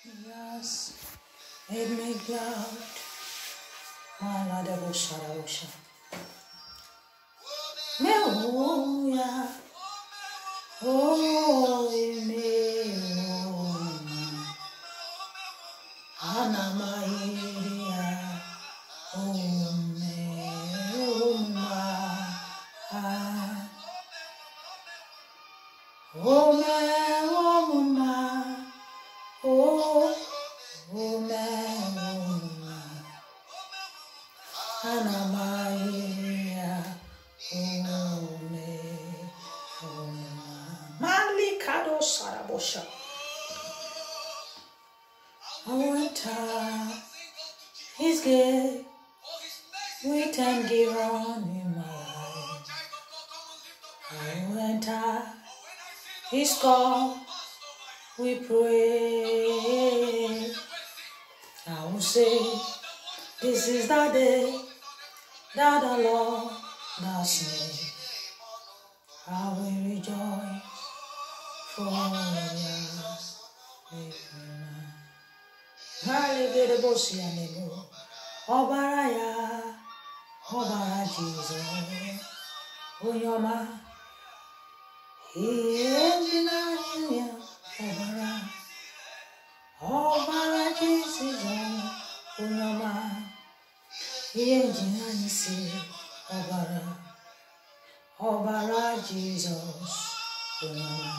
Yes, made me glad. Maladabosha, Meoya, oh, Meoma, Anamaia, oh, Meoma, oh, Meoma, oh, Meoma, Anamaia, oh, Meoma, Malikado Sarabosha. Winter is good. We thank you on in my life. Winter is gone. We pray. I will say, this is the day that the Lord has made. I will rejoice for you. Obaraya, Obara Jesus, Onyoma, He is in Obara Jesus, Onyoma, He is in Obara Jesus, Onyoma,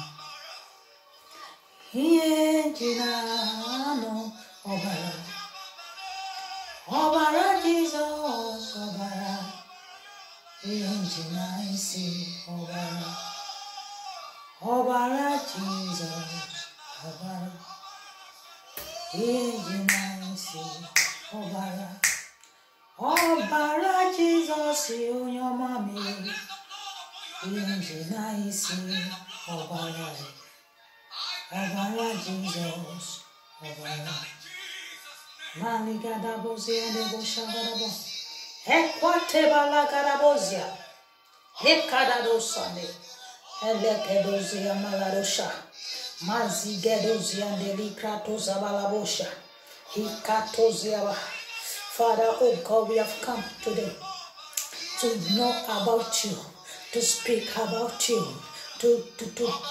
He is in Obara Jesus, Obara, Injinaisi, Obara Jesus, Obara, Injinaisi, Obara Jesus, your mommy, Injinaisi, Obara Jesus, Obara. Maligadabosia and the Boshagadabo. Equatebala Gadabosia. Hekadadosane. Elekedosia Maladosha. Mazigedosia and the Likratosa Balabosha. Hikatozia. Father, oh God, we have come today to know about you, to speak about you, to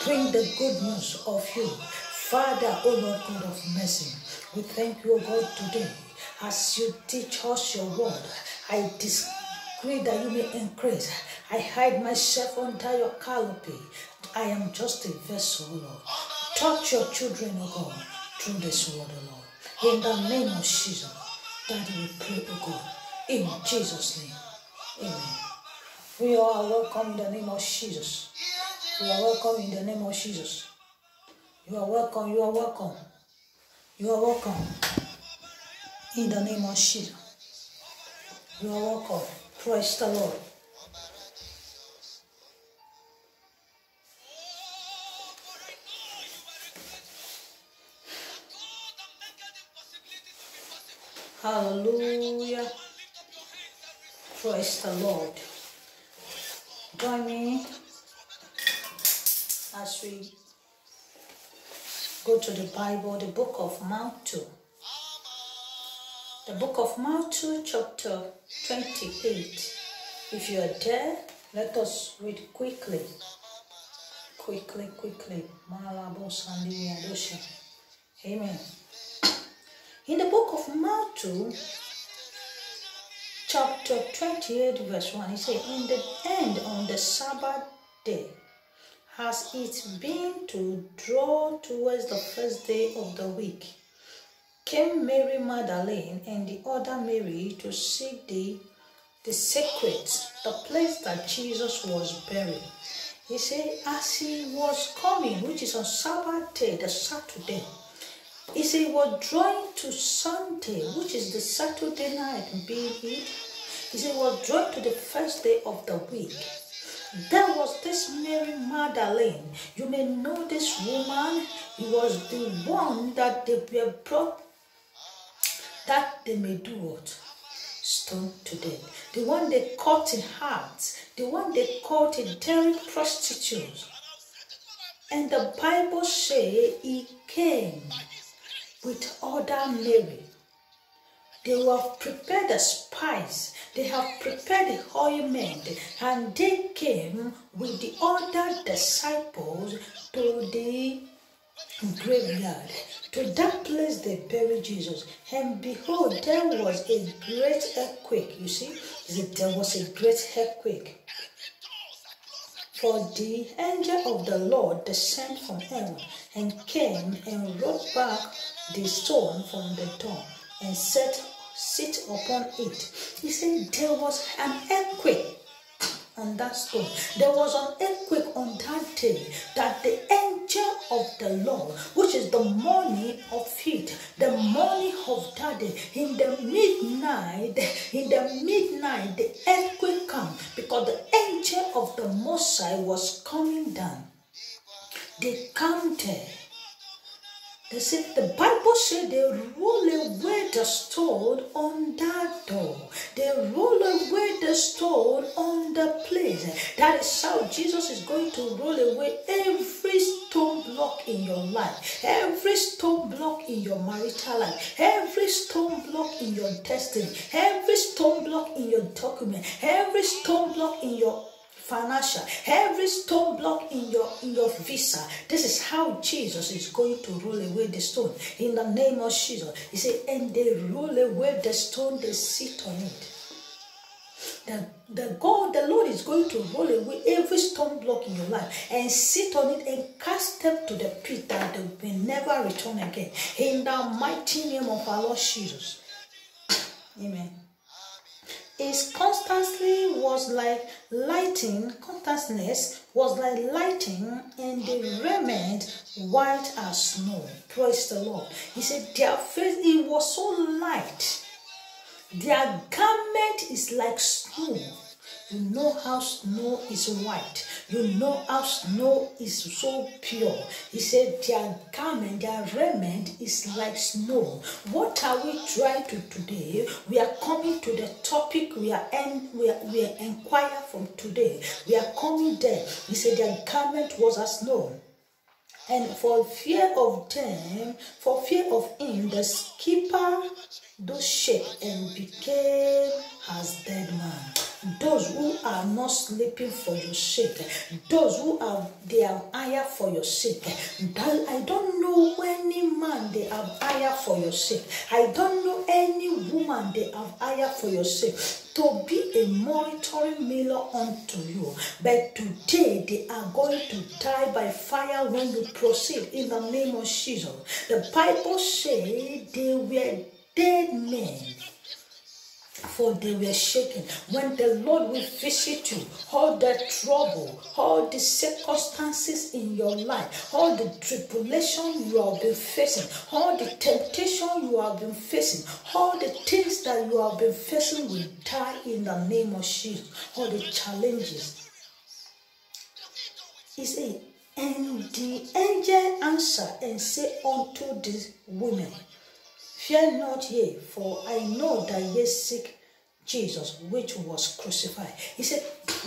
bring the good news of you. Father, oh Lord God of mercy, we thank you, O God, today. As you teach us your word, I decree that you may increase. I hide myself under your canopy. I am just a vessel, O Lord. Touch your children, O God, through this word, O Lord. In the name of Jesus, that we pray, O God. In Jesus' name, amen. We are welcome in the name of Jesus. You are welcome in the name of Jesus. You are welcome, you are welcome. You are welcome in the name of Jesus. You are welcome. Praise the Lord. Hallelujah. Praise the Lord. Join me as we go to the Bible, the book of Matthew. The book of Matthew, chapter 28. If you are there, let us read quickly. Quickly. Amen. In the book of Matthew, chapter 28, verse 1, it says, in the end on the Sabbath day, as it been to draw towards the first day of the week, came Mary Magdalene and the other Mary to see the secret, the place that Jesus was buried. He said, as he was coming, which is on Sabbath day, the Saturday, he said he was drawing to Sunday, which is the Saturday night being it. He said he was drawing to the first day of the week. There was this Mary Magdalene. You may know this woman. It was the one that they were brought, that they may do what? Stone to death. The one they caught in hearts. The one they caught in direct prostitutes. And the Bible says he came with other Mary. They have prepared the spice, they have prepared the ointment, and they came with the other disciples to the graveyard. To that place they buried Jesus. And behold, there was a great earthquake. You see, there was a great earthquake. For the angel of the Lord descended from heaven and came and rolled back the stone from the tomb and sit upon it. He said there was an earthquake on that stone. There was an earthquake on that day, that the angel of the Lord, which is the morning of it, the morning of that day, in the midnight, the earthquake came, because the angel of the Most High was coming down. They came there. They said, the Bible said they roll away the stone on that door. They roll away the stone on the place. That is how Jesus is going to roll away every stone block in your life, every stone block in your marital life, every stone block in your destiny, every stone block in your document, every stone block in your financial, every stone block in your visa. This is how Jesus is going to roll away the stone in the name of Jesus. He said, and they roll away the stone, they sit on it. The Lord is going to roll away every stone block in your life and sit on it and cast them to the pit, that they will never return again. In the mighty name of our Lord Jesus. Amen. His constancy was like lighting, constantness was like lighting, and the raiment white as snow. Praise the Lord. He said their face, it was so light. Their garment is like snow. You know how snow is white. You know how snow is so pure. He said their garment, their raiment is like snow. What are we trying to today? We are coming to the topic we are inquire from today. We are coming there. He said their garment was as snow. And for fear of him, the skipper do shake and became as dead man. Those who are not sleeping for your sake, those who are they have hired for your sake. I don't know any man they have hired for your sake. I don't know any woman they have hired for your sake to be a monitoring mirror unto you. But today they are going to die by fire when you proceed in the name of Jesus. The Bible says they were dead men, for they were shaken. When the Lord will visit you, all the trouble, all the circumstances in your life, all the tribulation you have been facing, all the temptation you have been facing, all the things that you have been facing will die in the name of Jesus. All the challenges. He said, and the angel answered and said unto the women, fear not ye, for I know that ye seek Jesus, which was crucified. He said,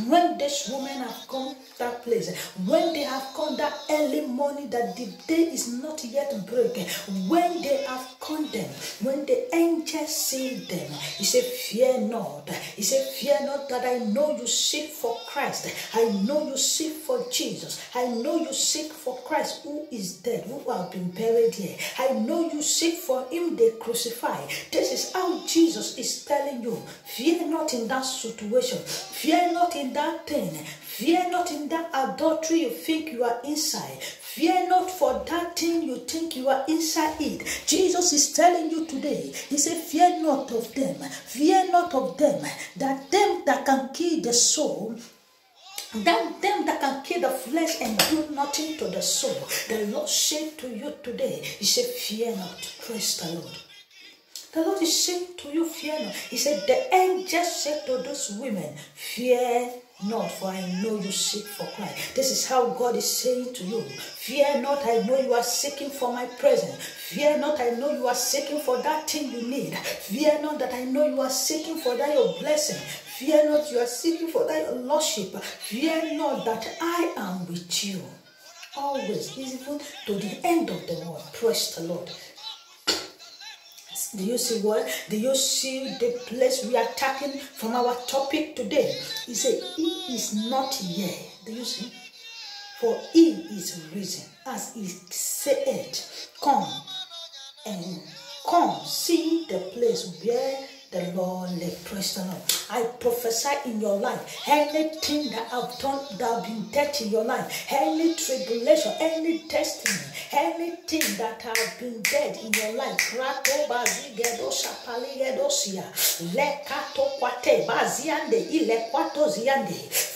when this woman have come to that place, when they have come that early morning, that the day is not yet breaking, when they have come them, when the angel see them, he said, fear not. He said, fear not, that I know you seek for Christ. I know you seek for Jesus. I know you seek for Christ who is dead, who have been buried here. I know you seek for him they crucified. This is how Jesus is telling you, fear not in that situation. Fear not in that thing. Fear not in that adultery you think you are inside. Fear not for that thing you think you are inside it. Jesus is telling you today, he said, fear not of them. Fear not of them. That them that can kill the soul, them that can kill the flesh and do nothing to the soul. The Lord said to you today, he said, fear not. Praise the Lord. The Lord is saying to you, fear not. He said, the angel said to those women, fear not, for I know you seek for Christ. This is how God is saying to you, fear not, I know you are seeking for my presence. Fear not, I know you are seeking for that thing you need. Fear not, that I know you are seeking for that your blessing. Fear not, you are seeking for that your lordship. Fear not, that I am with you always, even to the end of the world. Praise the Lord. Do you see what? Do you see the place we are tackling from our topic today? He said, he is not here. Do you see? For he is risen. As he said, come and come, see the place where the Lord lay. Praise the Lord. I prophesy in your life, anything that have done, that have been dead in your life, any tribulation, any destiny, anything that have been dead in your life,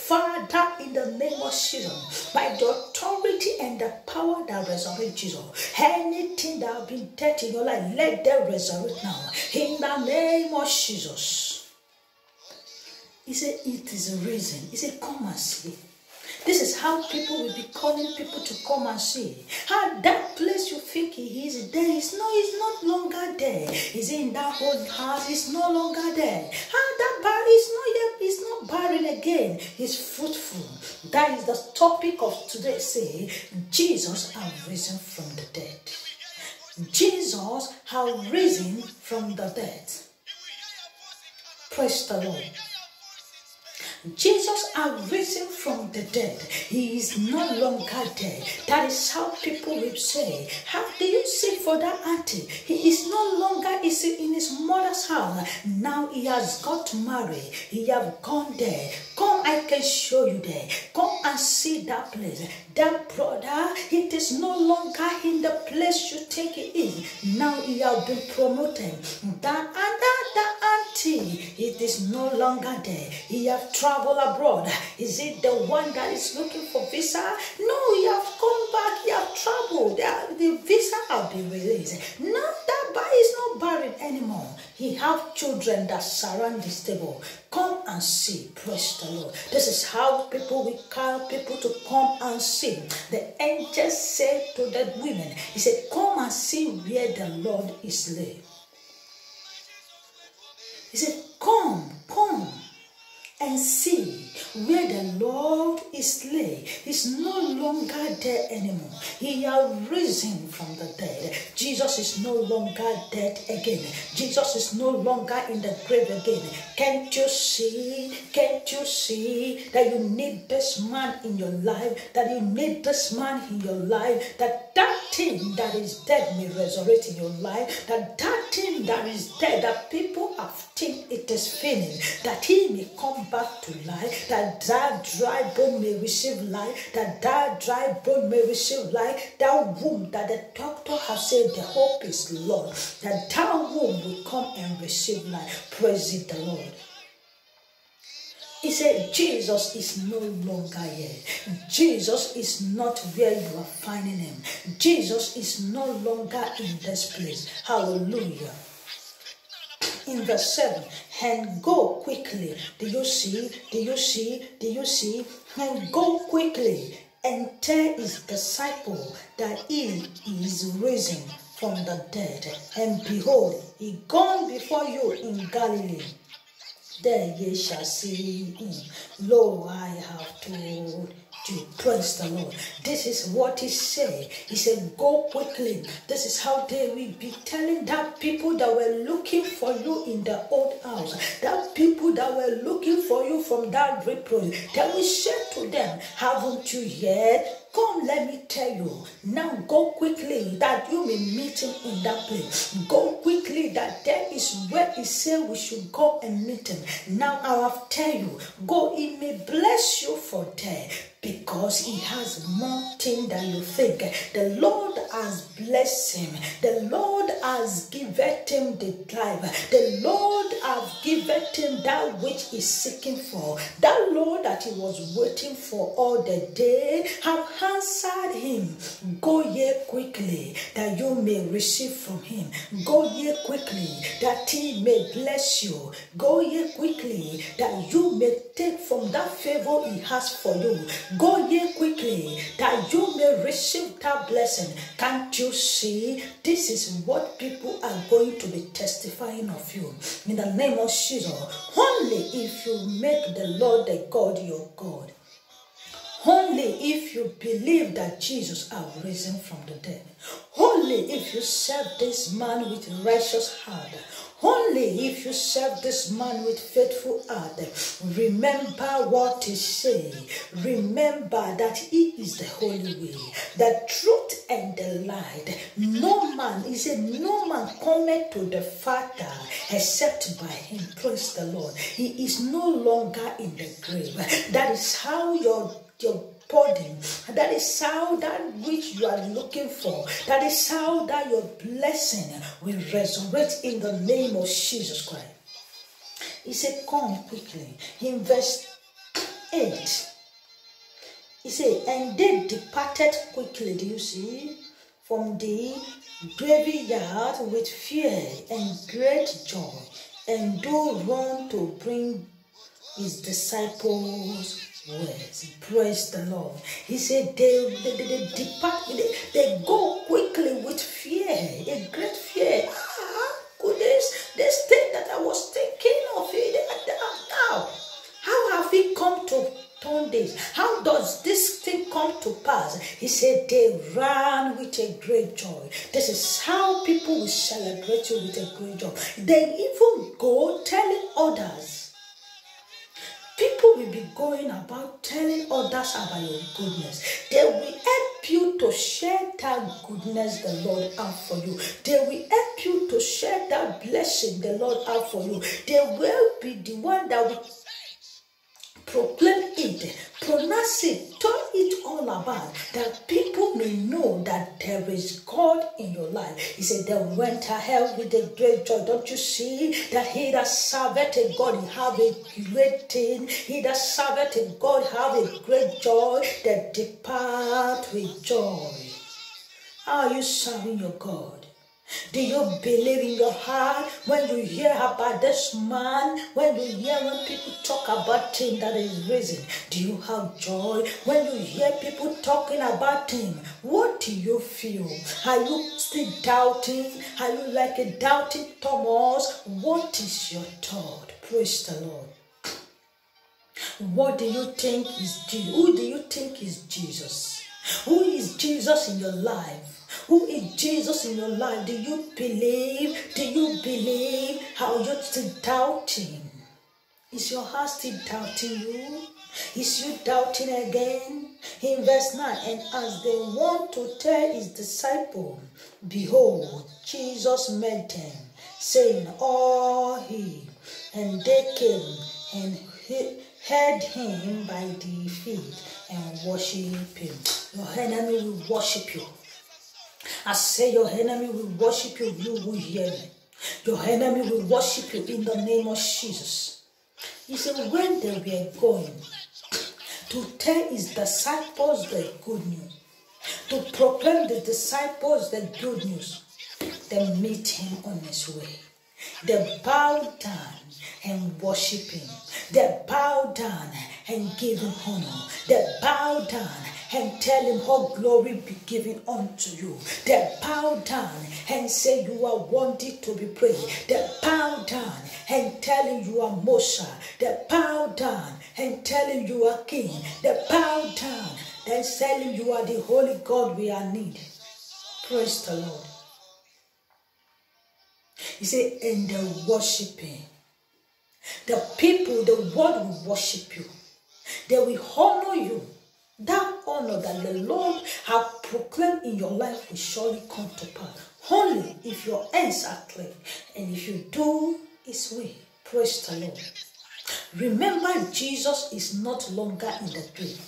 Father, in the name of Jesus, by the authority and the power that resurrects Jesus, anything that have been dead in your life, let them resurrect now. In the name of Jesus. He said, it is risen. He said, come and see. This is how people will be calling people to come and see. How that place you think he is there is not longer there. He's in that old house, he's no longer there. How that barren is not yet, he's not barren again. He's fruitful. That is the topic of today. Say, Jesus has risen from the dead. Jesus has risen from the dead. Praise the Lord. Jesus has risen from the dead. He is no longer dead. That is how people will say. How do you say for that auntie? He is no longer in his mother's house. Now he has got married. He has gone there. Come, I can show you there. Come and see that place. That brother, it is no longer in the place you think it is. Now he has been promoted. That auntie, it is no longer there. He has traveled abroad. Is it the one that is looking for visa? No, he has come back. He has traveled. The visa has been released. Now that boy is not barren anymore. He has children that surround this table. Come and see. Praise the Lord. This is how people will call people to come and see. The angel said to the women, he said, come and see where the Lord is laid. He said, come and see where the Lord is laid. He's no longer there anymore. He has risen from the dead. Jesus is no longer dead again. Jesus is no longer in the grave again. Can't you see? Can't you see that you need this man in your life? That you need this man in your life? That thing that is dead may resurrect in your life. That thing that is dead, that people have think it is finished, that he may come back to life, that dry bone may receive life, that dry bone may receive life, that womb that the doctor has said the hope is lost, that womb will come and receive life. Praise the Lord. He said, Jesus is no longer here. Jesus is not where you are finding him. Jesus is no longer in this place. Hallelujah. In verse 7, and go quickly. Do you see? Do you see? Do you see? And go quickly and tell his disciple that he is risen from the dead. And behold, he gone before you in Galilee. There ye shall see him. Lo, I have told you. Praise the Lord. This is what he said. He said, go quickly. This is how they will be telling that people that were looking for you in the old house, that people that were looking for you from that reproach, that we said to them, haven't you yet? Come, let me tell you. Now go quickly that you may meet him in that place. Go quickly that there is where he said we should go and meet him. Now I have tell you, go, he may bless you for there. Because he has more thing than you think. The Lord has blessed him. The Lord has given him the life. The Lord has given him that which he's seeking for. That Lord that he was waiting for all the day have answered him. Go ye quickly that you may receive from him. Go ye quickly that he may bless you. Go ye quickly that you may take from that favor he has for you. Go ye quickly that you may receive that blessing. Can't you see? This is what people are going to be testifying of you. In the name of Jesus, only if you make the Lord the God your God. Only if you believe that Jesus has risen from the dead. Only if you serve this man with righteous heart. Only if you serve this man with faithful heart. Remember what he said. Remember that he is the holy way, the truth and the light. No man, he said, no man cometh to the Father except by him. Praise the Lord. He is no longer in the grave. That is how your body, that is how that which you are looking for, that is how that your blessing will resurrect in the name of Jesus Christ. He said, come quickly. In verse 8, he said, and they departed quickly, do you see, from the graveyard with fear and great joy, and do run to bring his disciples words. Praise the Lord. He said they depart, they go quickly with fear, a great fear. Goodness, this thing that I was thinking of it now, how have we come to turn this? How does this thing come to pass? He said they ran with a great joy. This is how people will celebrate you with a great joy. They even go telling others. People will be going about telling others about your goodness. They will help you to share that goodness the Lord has for you. They will help you to share that blessing the Lord has for you. They will be the one that will proclaim it, pronounce it, turn it all about, that people may know that there is God in your life. He said they went ahead with a great joy. Don't you see that he that serveth a God, he have a great thing. He that serveth a God have a great joy, that depart with joy. How are you serving your God? Do you believe in your heart when you hear about this man? When people talk about him that is risen? Do you have joy? When you hear people talking about him, what do you feel? Are you still doubting? Are you like a doubting Thomas? What is your thought? Praise the Lord. What do you think is Jesus? Who do you think is Jesus? Who is Jesus in your life? Who is Jesus in your life? Do you believe? Do you believe? How you're still doubting? Is your heart still doubting you? Is you doubting again? In verse 9, and as they want to tell his disciples, behold, Jesus met them, saying, all he. And they came and held him by the feet and worship him. Your enemy will worship you. I say your enemy will worship you, you will hear me. Your enemy will worship you in the name of Jesus. He said when they were going to tell his disciples the good news, to proclaim the disciples the good news, they meet him on his way. They bow down and worship him. They bow down and give him honor. They bow down and tell him how glory be given unto you. They bow down and say you are worthy to be praised. They bow down and tell him you are Moshe. They bow down and tell him you are King. They bow down and tell him you are the Holy God we are need. Praise the Lord. He said, and they worship him. The people, the world will worship you. They will honor you. That honor that the Lord has proclaimed in your life will surely come to pass. Only if your hands are clean and if you do his way. Praise the Lord. Remember, Jesus is not longer in the grave.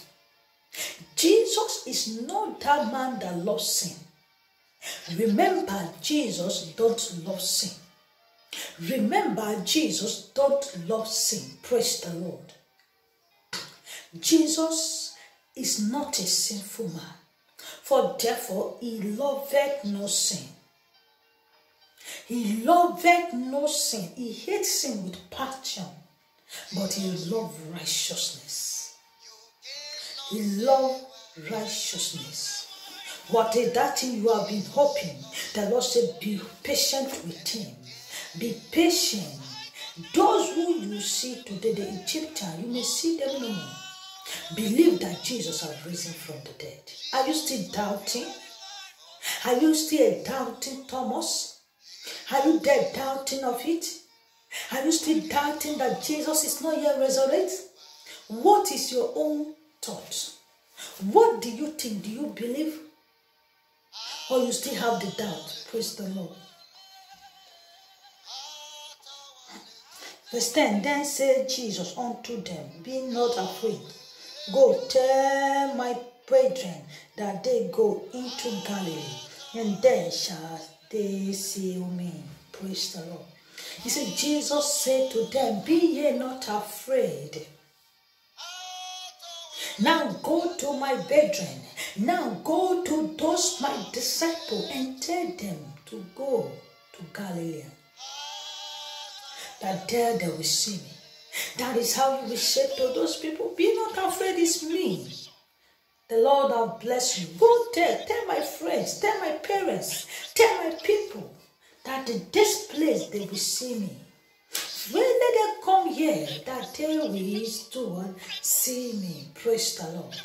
Jesus is not that man that loves sin. Remember, Jesus don't love sin. Remember, Jesus don't love sin. Praise the Lord. Jesus is not a sinful man, for therefore he loveth no sin. He loveth no sin. He hates sin with passion, but he loves righteousness. He loves righteousness. What is that thing you have been hoping? The Lord said, be patient with him. Be patient. Those who you see today, the Egyptians, you may see them no more. Believe that Jesus has risen from the dead. Are you still doubting? Are you still doubting Thomas? Are you there doubting of it? Are you still doubting that Jesus is not yet resurrected? What is your own thought? What do you think? Do you believe? Or you still have the doubt? Praise the Lord. Verse 10, then said Jesus unto them, be not afraid. Go tell my brethren that they go into Galilee, and there shall they see me. Praise the Lord. He said, Jesus said to them, be ye not afraid. Now go to my brethren. Now go to those my disciples and tell them to go to Galilee. That there they will see me. That is how you will say to those people, be not afraid, it's me. The Lord will bless you. Go tell my friends, tell my parents, tell my people that in this place they will see me. When they come here, that they will still see me. Praise the Lord.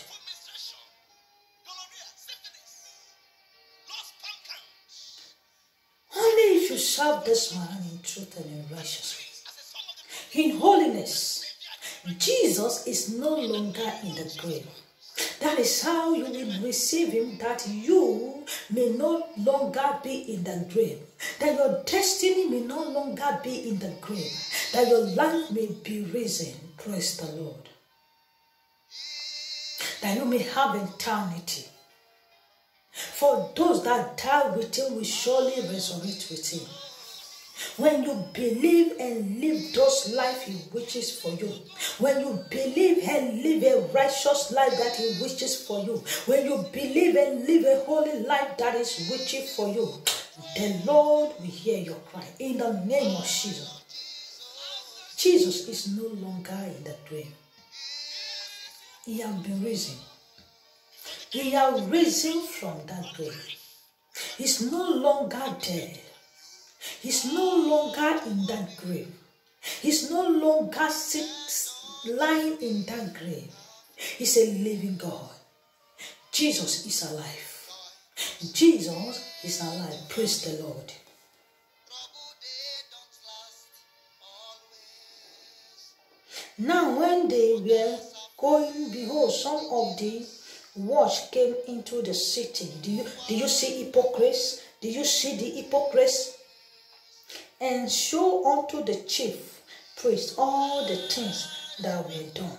Only if you serve this man in truth and in righteousness, in holiness, Jesus is no longer in the grave. That is how you will receive him, that you may no longer be in the grave, that your destiny may no longer be in the grave, that your life may be risen. Praise the Lord. That you may have eternity. For those that die with him will surely resurrect with him. When you believe and live those life he wishes for you, when you believe and live a righteous life that he wishes for you, when you believe and live a holy life that is wishing for you, the Lord will hear your cry in the name of Jesus. Jesus is no longer in the grave. He has been risen. He has risen from that grave. He's no longer dead. He's no longer in that grave. He's no longer lying in that grave. He's a living God. Jesus is alive. Jesus is alive. Praise the Lord. Now when they were going, behold, some of the watch came into the city. Do you see hypocrites? Do you see the hypocrites? And show unto the chief priest all the things that were done.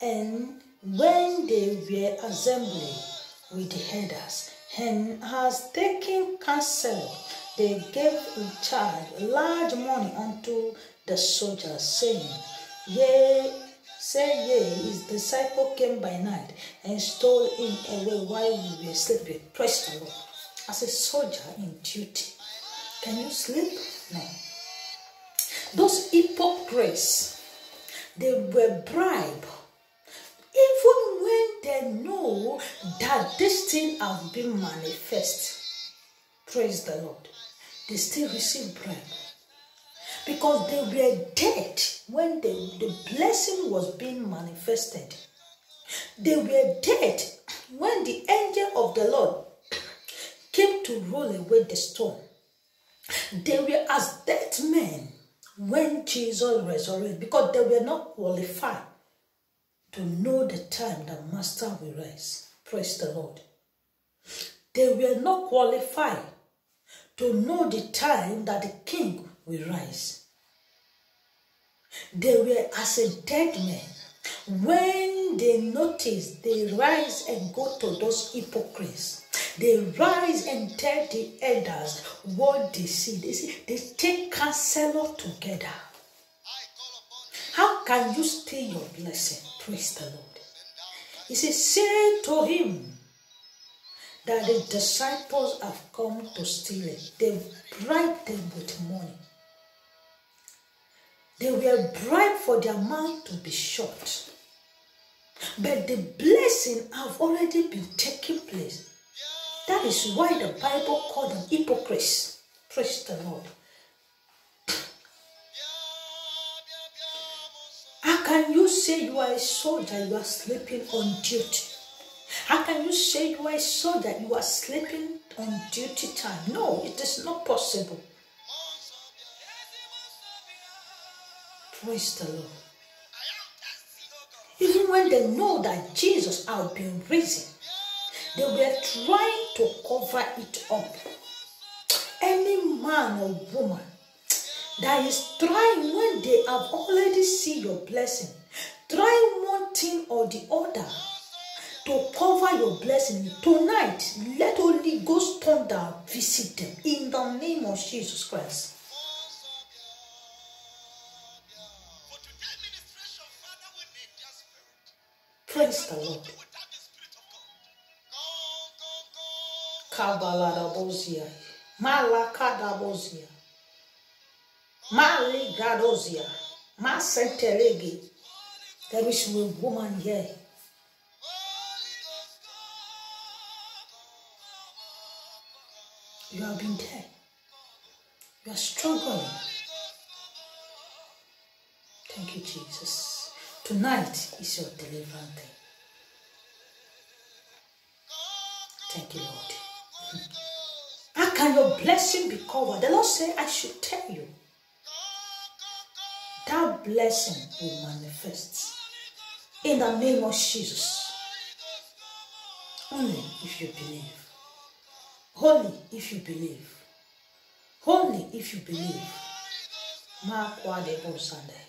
And when they were assembling with the elders, and as taking counsel, they gave in charge large money unto the soldiers, saying, his disciple came by night and stole him away while we were sleeping. Praise the Lord. As a soldier in duty, can you sleep? No. Those hypocrites, they were bribed. Even when they know that this thing has been manifest, praise the Lord, they still receive bribe. Because they were dead when the blessing was being manifested. They were dead when the angel of the Lord came to roll away the stone. They were as dead men when Jesus resurrected, because they were not qualified to know the time that Master will rise. Praise the Lord. They were not qualified to know the time that the King will rise. They were as a dead man. When they notice, they rise and go to those hypocrites. They rise and tell the elders what they see. They take counsel together. How can you steal your blessing? Praise the Lord. He says, say to him that the disciples have come to steal it. They bribed them with money. They were bribed for their mouth to be shut. But the blessing have already been taking place. That is why the Bible called them hypocrites. Praise the Lord. How can can you say you are a soldier, you are sleeping on duty? How can you say you are a soldier, you are sleeping on duty time? No, it is not possible. Praise the Lord. Even when they know that Jesus has been risen, they were trying to cover it up. Any man or woman that is trying, when they have already seen your blessing, trying one thing or the other to cover your blessing, tonight, let Holy Ghost thunder visit them in the name of Jesus Christ. Praise the Lord. Kabaladabozia, Malakadabozia, Maligadozia, Masentelegi. There is a woman here. You have been there. You are struggling. Thank you, Jesus. Tonight is your deliverance day. Thank you, Lord. How can your blessing be covered? The Lord said, I should tell you. That blessing will manifest in the name of Jesus. Only if you believe. Only if you believe. Only if you believe. Ma kwadebo sande.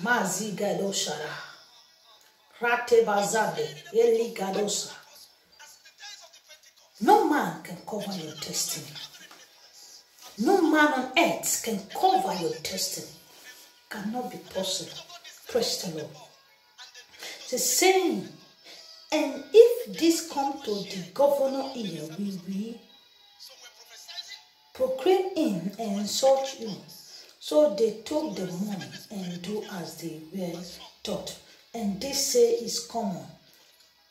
Ma zigado shara. Rate bazade. Eli gadosa. No man can cover your destiny. No man on earth can cover your destiny. It cannot be possible. Praise the Lord. The saying, and if this come to the governor ear, we will proclaim him and insult you. So they took the money and do as they were taught. And this say is common,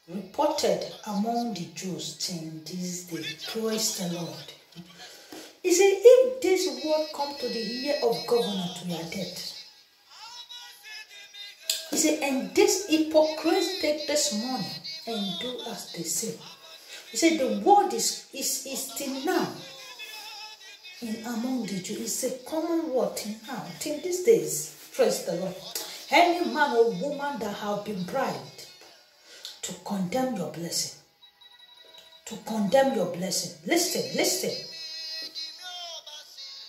reported among the Jews till this day. Praise the Lord. He said, if this word come to the ear of governor, to your death. He said, and this hypocrites take this money and do as they say. He said, the word is still now in among the Jews. It's a common word till now, till these days. Praise the Lord. Any man or woman that have been bribed to condemn your blessing, to condemn your blessing. Listen.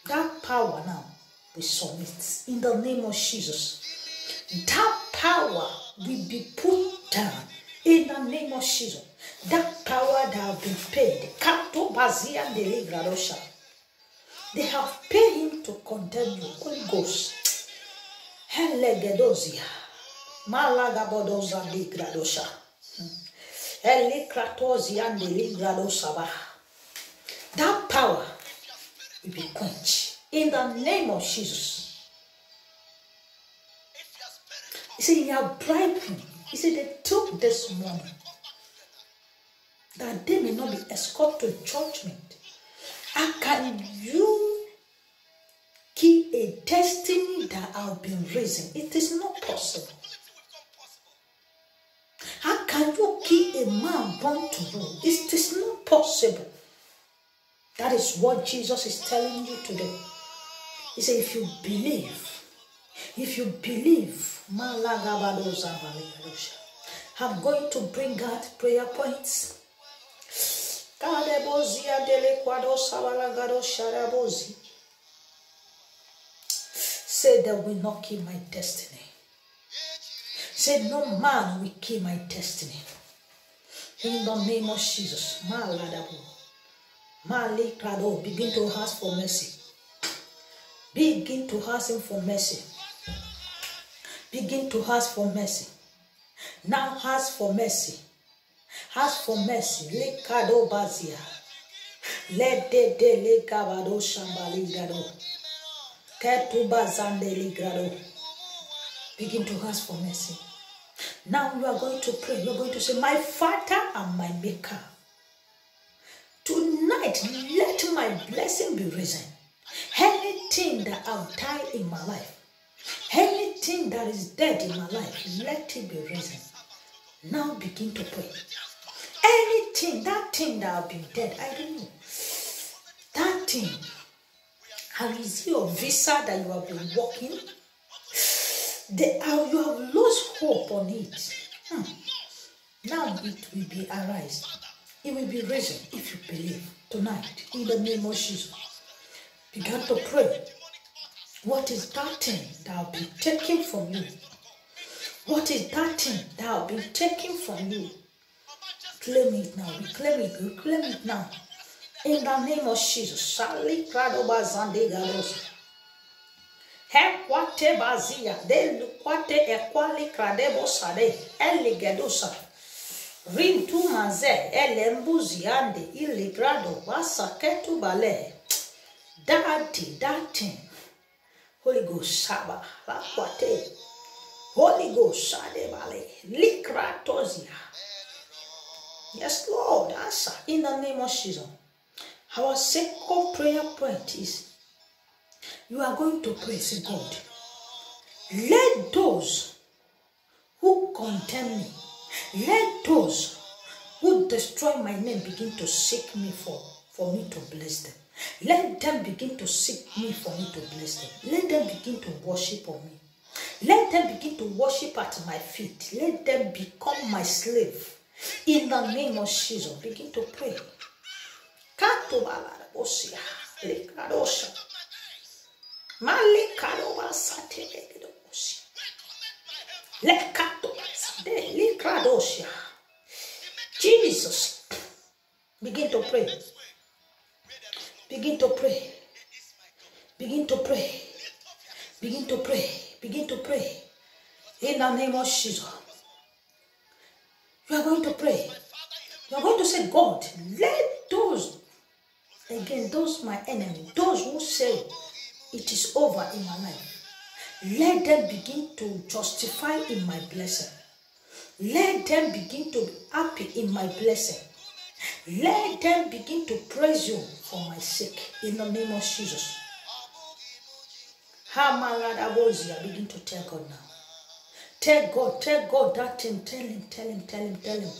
That power now we submit in the name of Jesus. That power will be put down in the name of Jesus. That power that have been paid. They have paid him to condemn you. Holy Ghost. Helegedosia. Malagabodoza de gradosha. Elikratosia de gradosaba. That power will be quenched in the name of Jesus. He said, you have bribed him. He said, they took this money that they may not be escorted to judgment. How can you kill a destiny that have been risen? It is not possible. How can you kill a man born to rule? It is not possible. That is what Jesus is telling you today. He said, if you believe, I'm going to bring out prayer points. Say that will not kill my destiny. Say no man will kill my destiny. In the name of Jesus. Begin to ask for mercy. Begin to ask him for mercy. Begin to ask for mercy. Now ask for mercy. Ask for mercy. Lekado bazia. Let de lekabado shambali gado. Ketu bazande ligrado. Begin to ask for mercy. Now you are going to pray. You are going to say, my Father and my Maker, tonight let my blessing be risen. Anything that I've died in my life, anything anything that is dead in my life, let it be risen. Now begin to pray. Anything, that thing that have been dead, I don't know. That thing, how is your visa that you have been working? You have lost hope on it. Now it will be arise. It will be risen if you believe tonight in the name of Jesus. Begin to pray. What is that thing that will be taken from you? What is that thing that will be taken from you? Claim it now. Reclaim it. Reclaim it now. In the name of Jesus. Shali Kradoba Zande Galos. Hekwate Bazia. De Lukwate Equali Kradebo Sade. Eligedosa. Rintu Maze. Elembuziande. Iligrado. Wasaketu Bale. That thing. Holy Ghost Saba. Lakwate. Holy Ghost Sade Bale. Likratozia. Yes, Lord, answer in the name of Jesus. Our second prayer point is you are going to pray, say, God, let those who condemn me, let those who destroy my name begin to seek me for me to bless them. Let them begin to seek me for me to bless them. Let them begin to worship on me. Let them begin to worship at my feet. Let them become my slave. In the name of Jesus, begin to pray. Katobalarabosia, Likradosha, Malikadoba Sateledosia, Lekatoba de Likradosia. Jesus, begin to pray. Begin to pray. Begin to pray. Begin to pray. Begin to pray. In the name of Jesus. You are going to pray. You are going to say, God, let those, again, those my enemy, those who say it is over in my life, let them begin to justify in my blessing. Let them begin to be happy in my blessing. Let them begin to praise you for my sake. In the name of Jesus. Begin to tell God now. Tell God that thing. Tell him.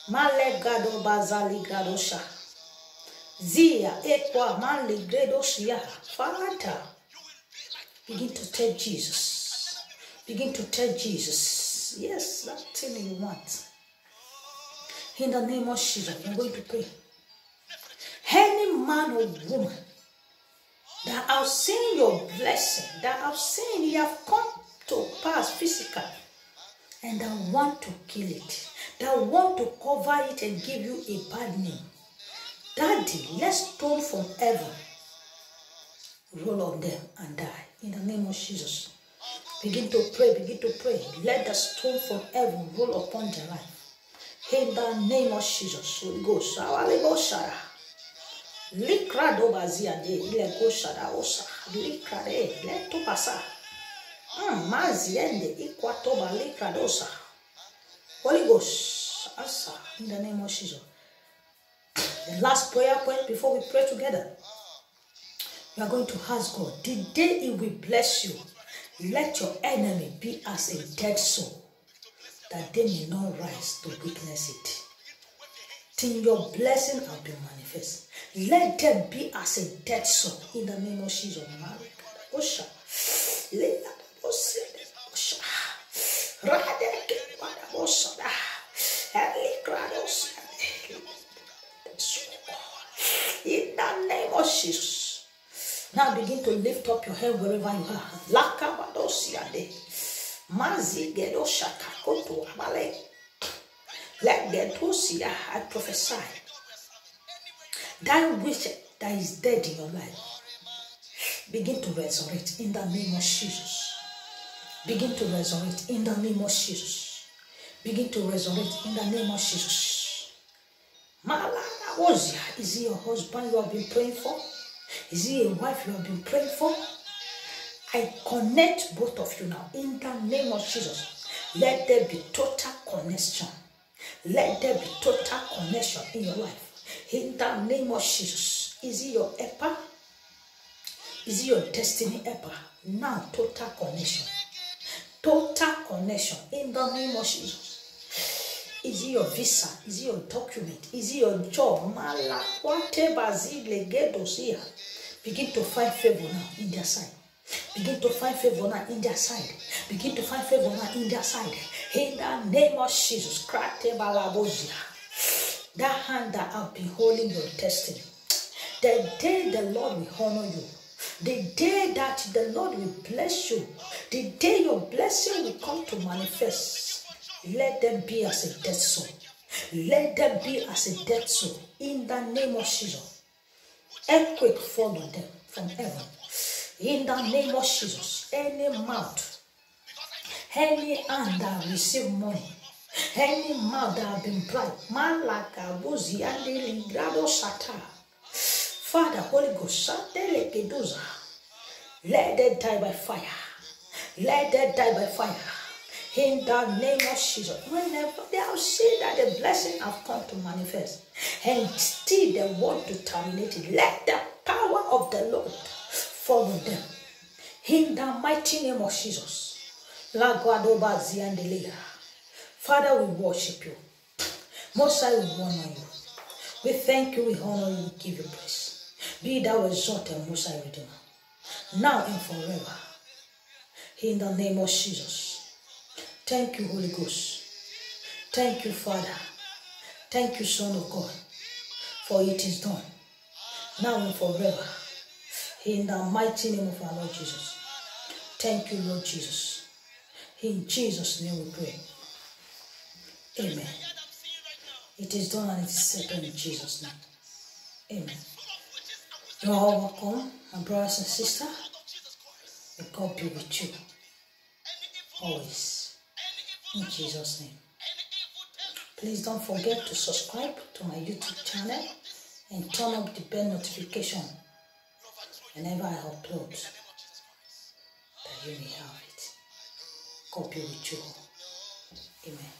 Malegado bazali gradosha. Zia ekwa mali gradoshia. Father. Begin to tell Jesus. Begin to tell Jesus. Yes, that thing you want. In the name of Jesus, you're going to pray. Any man or woman that I've seen your blessing, that I've seen you have come to pass physical, and I want to kill it, that want to cover it and give you a bad name. Daddy, let's stone from heaven roll on them and die. In the name of Jesus. Begin to pray, begin to pray. Let the stone from heaven roll upon their life. In the name of Jesus. Holy Ghost. Likrado bazia de ilego shada osa. Likrade leto pasa. Maziende ikwatoba likradosa. Holy Ghost. Asa. In the name of Jesus. The last prayer point before we pray together. You are going to ask God, the day He will bless you, let your enemy be as a dead soul, that they may not rise to witness it. Till your blessing will be manifest. Let them be as a dead soul in the name of Jesus. In the name of Jesus. Now begin to lift up your head wherever you are. Lakabadosiade. Mazigedoshakakoto abale. Legedosia, I prophesy. That which that is dead in your life, begin to resurrect in the name of Jesus. Begin to resurrect in the name of Jesus. Begin to resurrect in the name of Jesus. Malana Ozia, is he your husband you have been praying for? Is he a wife you have been praying for? I connect both of you now in the name of Jesus. Let there be total connection. Let there be total connection in your life. In the name of Jesus. Is he your helper? Is he your destiny helper? Now total connection. Total connection in the name of Jesus. Is it your visa? Is it your document? Is it your job? Begin to find favor now in their side. Begin to find favor now in their side. Begin to find favor now in their side. In the name of Jesus. That hand that have been holding your destiny. The day the Lord will honor you. The day that the Lord will bless you. The day your blessing will come to manifest. Let them be as a dead soul. Let them be as a dead soul. In the name of Jesus. Earthquake fall on them from heaven. In the name of Jesus. Any mouth, any hand that receive money, any mouth that have been bribed, Father, Holy Ghost, let them die by fire. Let them die by fire. In the name of Jesus. Whenever they have seen that the blessing have come to manifest and still they want to terminate it, let the power of the Lord follow them. In the mighty name of Jesus. Father, we worship you. Most High, we honor you. We thank you, we honor you, we give you praise. Be thou exalted, Most High Redeemer, now and forever. In the name of Jesus. Thank you, Holy Ghost. Thank you, Father. Thank you, Son of God. For it is done, now and forever. In the mighty name of our Lord Jesus. Thank you, Lord Jesus. In Jesus' name we pray. Amen. It is done and it is settled in Jesus' name. Amen. You are all welcome, my brothers and sisters. May God be with you always. In Jesus' name. Please don't forget to subscribe to my YouTube channel and turn up the bell notification whenever I upload, that you may have it. God be with you. Amen.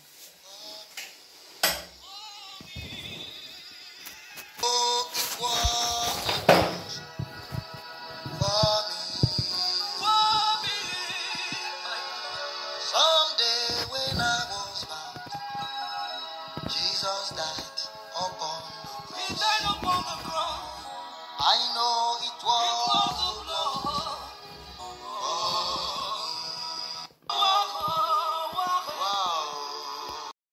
I know